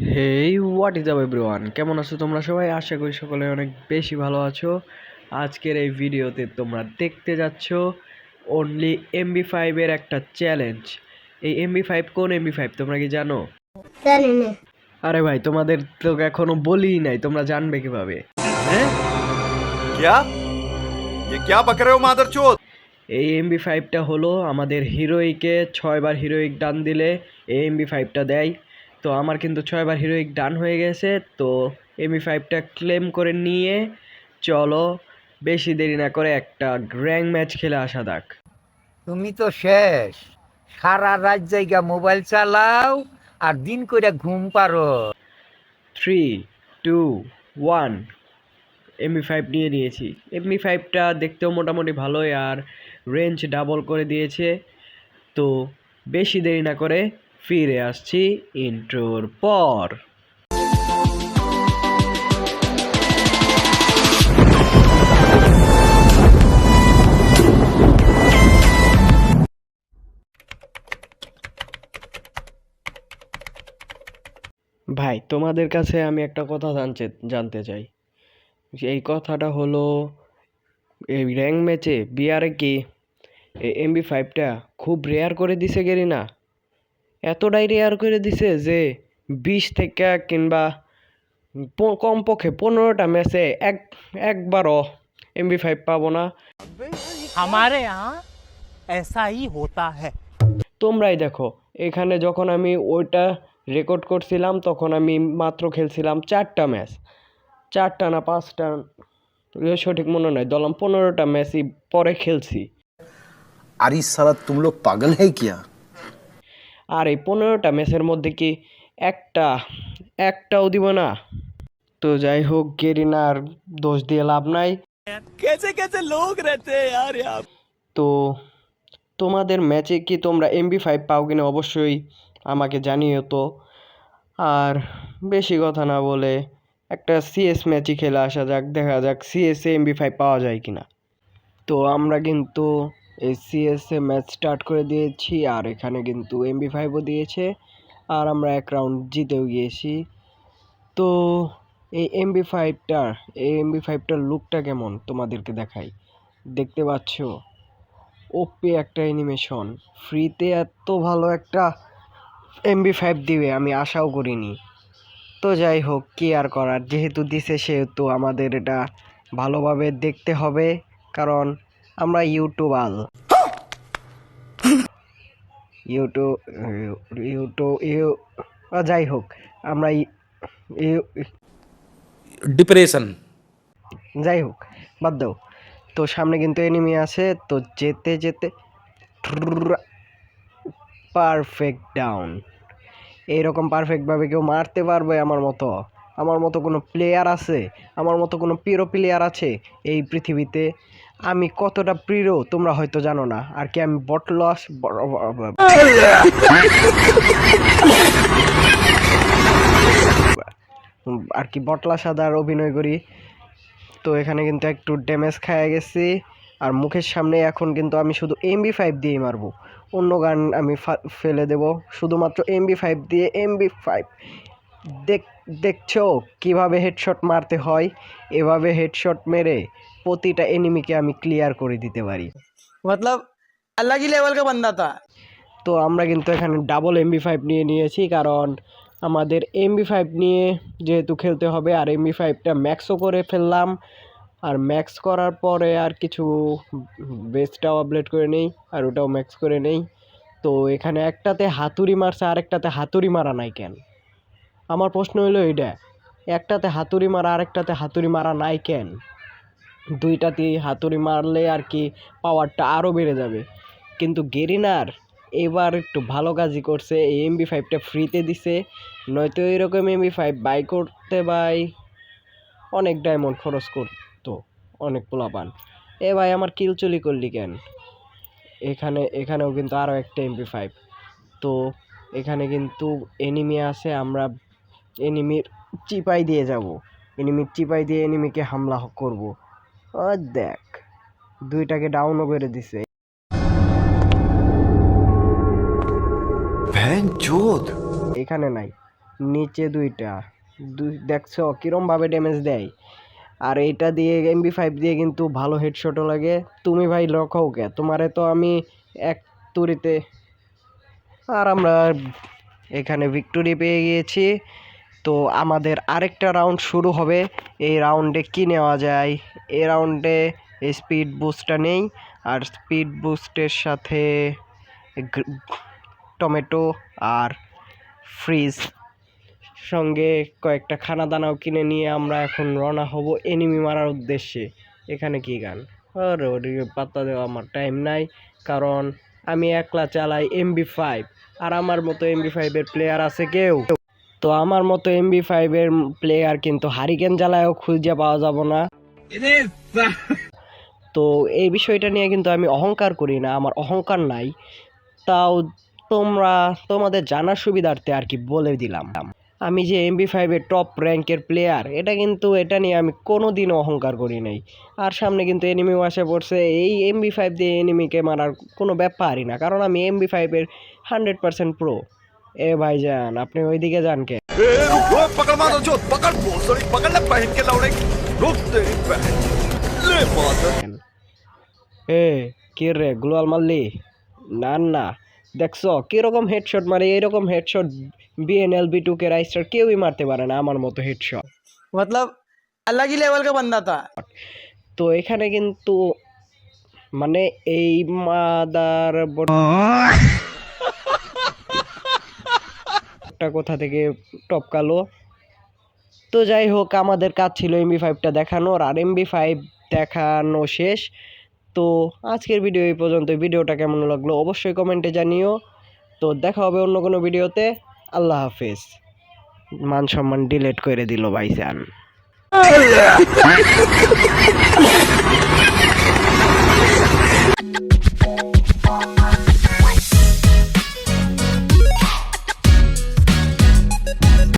Hey what is up everyone, কেমন আছো তোমরা সবাই? আশা করি সকলে অনেক বেশি ভালো আছো। আজকের এই ভিডিওতে তোমরা দেখতে যাচ্ছ অনলি MB5 এর একটা চ্যালেঞ্জ। এই MB5 কোন MB5 তোমরা কি জানো? জানি না। আরে ভাই, তোমাদের তো এখনো বলিই নাই, তোমরা জানবে কিভাবে? হ্যাঁ, क्या ये क्या बक रहे हो मादरचोद। এই MB5টা হলো আমাদের হিরোইকে 6বার হিরোইক ডান দিলে এই MB5টা দেয়। তো আমার কিন্তু 6বার হিরোইক ডান হয়ে গেছে, তো MB5টা ক্লেম করে নিয়ে চলো বেশি দেরি না করে একটা গ্র্যাং ম্যাচ খেলে আসা যাক। তুমি তো শেষ। সারা রাত জায়গা মোবাইল চালাও আর দিন কইরা ঘুম পারো। 3, 2, 1, MB5 নিয়ে নিয়েছি। MB5টা দেখতেও মোটামুটি ভালোই, আর রেঞ্জ ডাবল করে দিয়েছে। তো বেশি দেরি না করে ফিরে আসছি ইন্ট্রোর পর। ভাই, তোমাদের কাছে আমি একটা কথা জানতে চাই। এই কথাটা হলো, এই র্যাঙ্ক ম্যাচে বিয়ারে কি MB5টা খুব রেয়ার করে দিছে গেরিনা? এতটাই রেয়ার করে দিছে যে 20 থেকে কিংবা কমপক্ষে 15টা ম্যাচে একবারও MB5 পাবো না। हमारे यहाँ ऐसा ही होता है। তোমরাই দেখো, এখানে যখন আমি ওইটা রেকর্ড করছিলাম তখন আমি মাত্র খেলছিলাম 4টা ম্যাচ, 4টা না 5টা সঠিক মনে নাই, ধরলাম 15টা ম্যাচই পরে খেলছি। अरे साला तुम लोग पागल है क्या। আর এই 15টা ম্যাচের মধ্যে কি একটাও দিব না? তো যাই হোক, গেরিনার দোষ দিয়ে লাভ নাই। कैसे कैसे लोग रहते हैं यार यहाँ। তো তোমাদের ম্যাচে কি তোমরা MB5 পাও কিনা অবশ্যই আমাকে জানিও তো। আর বেশি কথা না বলে একটা CS ম্যাচই খেলে আসা যাক, দেখা যাক CS এ MB5 পাওয়া যায় কিনা। তো আমরা কিন্তু এই CS এ ম্যাচ স্টার্ট করে দিয়েছি, আর এখানে কিন্তু MB5ও দিয়েছে, আর আমরা এক রাউন্ড জিতেও গিয়েছি। তো এই MB5টার লুকটা কেমন তোমাদেরকে দেখাই। দেখতে পাচ্ছ ওপি একটা অ্যানিমেশন, ফ্রিতে এত ভালো একটা MB5 দিবে আমি আশাও করিনি। তো যাই হোক, কি আর করার, যেহেতু দিছে সেহেতু আমাদের এটা ভালোভাবে দেখতে হবে, কারণ আমরা ইউটিউবার। ইউটিউব ইউটিউব যাই হোক, আমরা डिप्रेशन যাই হোক, বাদ দাও। তো সামনে কিন্তু এনিমি আছে, তো যেতে যেতে পারফেক্ট ডাউন। এইরকম পারফেক্টভাবে কেউ মারতে পারবে আমার মতো কোনো প্লেয়ার আছে? আমার মতো কোনো প্রিয় প্লেয়ার আছে এই পৃথিবীতে? আমি কতটা প্রিয় তোমরা হয়তো জানো না। আর কি আমি বটলস আর কি বটলা সাদার অভিনয় করি। তো এখানে কিন্তু একটু ড্যামেজ খাইয়ে গেছি, আর মুখের সামনে এখন কিন্তু আমি শুধু MB5 দিয়েই মারবো, অন্য গান আমি ফেলে দেব, শুধুমাত্র MB5 দিয়ে। MB5 দেখছো কিভাবে হেডশট মারতে হয়? এভাবে হেডশট মেরে প্রতিটা এনিমিকে আমি ক্লিয়ার করে দিতে পারি। मतलब अलग ही लेवल का बंदा था। তো আমরা কিন্তু এখানে ডাবল MB5 নিয়ে নিয়েছি, কারণ আমাদের MB5 নিয়ে যেহেতু খেলতে হবে, আর MB5টা ম্যাক্সও করে ফেললাম। আর ম্যাক্স করার পরে আর কিছু বেসটাও আপডেট করে নেই, আর ওটাও ম্যাক্স করে নেই। তো এখানে একটাতে হাতুড়ি মারছে, আরেকটাতে হাতুড়ি মারা নাই কেন? আমার প্রশ্ন হলো এইটা, একটাতে হাতুড়ি মারা আরেকটাতে হাতুড়ি মারা নাই কেন? দুইটাতেই হাতুড়ি মারলে আর কি পাওয়ারটা আরও বেড়ে যাবে। কিন্তু গেরিনার এবার একটু ভালো কাজই করছে, এই MB5টা ফ্রিতে দিছে, নয়তো এরকম MB5 বাই করতে অনেক ডায়মন্ড খরচ করতো অনেক পোলাপান। ভাই, আমার কিল চুরি করলি কেন? এখানেও কিন্তু আরও একটা MB5। তো এখানে কিন্তু এনিমি আছে, আমরা এনিমির চিপাই দিয়ে যাব, এনিমির চিপাই দিয়ে এনিমিকে হামলা করব। আর দেখ, দুইটাকে ডাউনও করে দিছে। बहन चोद। এখানে নাই, নিচে দুইটা দেখছো কিরমভাবে ড্যামেজ দেয়। আর এইটা দিয়ে MP5 দিয়ে কিন্তু ভালো হেডশটও লাগে। তুমি ভাই লখাও কে, তোমারে তো আমি এক তুড়িতে। আর আমরা এখানে ভিক্টোরি পেয়ে গিয়েছি। তো আমাদের আরেকটা রাউন্ড শুরু হবে। এই রাউন্ডে কি নেওয়া যায়? এই রাউন্ডে স্পিড বুস্টটা নেই, আর স্পিড বুস্টের সাথে টমেটো আর ফ্রিজ সঙ্গে কয়েকটা খানা দানাও কিনে নিয়ে আমরা এখন রওনা হব এনিমি মারার উদ্দেশ্যে। এখানে কি গান? আরে ওদিকে পাত্তা দেওয়া আমার টাইম নাই, কারণ আমি একলা চালাই MB5। আর আমার মতো MB5 এর প্লেয়ার আছে কেউ? তো আমার মতো MB5 এর প্লেয়ার কিন্তু হারিকেন জ্বালায়ও খুঁজে পাওয়া যাব না। তো এই বিষয়টা নিয়ে কিন্তু আমি অহংকার করি না, আমার অহংকার নাই। তাও তোমাদের জানার সুবিধার্থে আর কি বলে দিলাম। আমি যে MB5 এর টপ র্যাঙ্কের প্লেয়ার, এটা নিয়ে আমি কোনো দিনও অহংকার করি নাই। আর সামনে কিন্তু এনিমিও আসে পড়ছে। এই MB5 দিয়ে এনিমিকে মারার কোনো ব্যাপারই না, কারণ আমি MB5 এর 100% প্রো। এ ভাইজান, আপনি ওইদিকে যান কে? ए, रुक रुक पकड़ मारो जो पकड़ बहुत सॉरी पकड़ ले बहन के लौड़े रुक तेरी बहन ले मादर এ কি রে, গ্লোয়াল মারলি? না না, দেখছো কিরকম হেডশট মারে? এইরকম হেডশট BNL B2 কে রাইস্টার কেউই মারতে পারে না আমার মতো হেডশট। मतलब अलग ही लेवल का बंदा था। তো এখানে কিন্তু মানে এই মাদার বোর্ডটা কোথা থেকে টপকালো। তো যাই হোক, আমাদের কাজ ছিল MB5টা দেখানোর, আর MB5 দেখানো শেষ। তো আজকের ভিডিও এই পর্যন্ত। ভিডিওটা কেমন লাগলো অবশ্যই কমেন্টে জানিও। তো দেখা হবে অন্য কোনো ভিডিওতে। আল্লাহ হাফেজ। মান সম্মান ডিলিট করে দিল ভাইজান।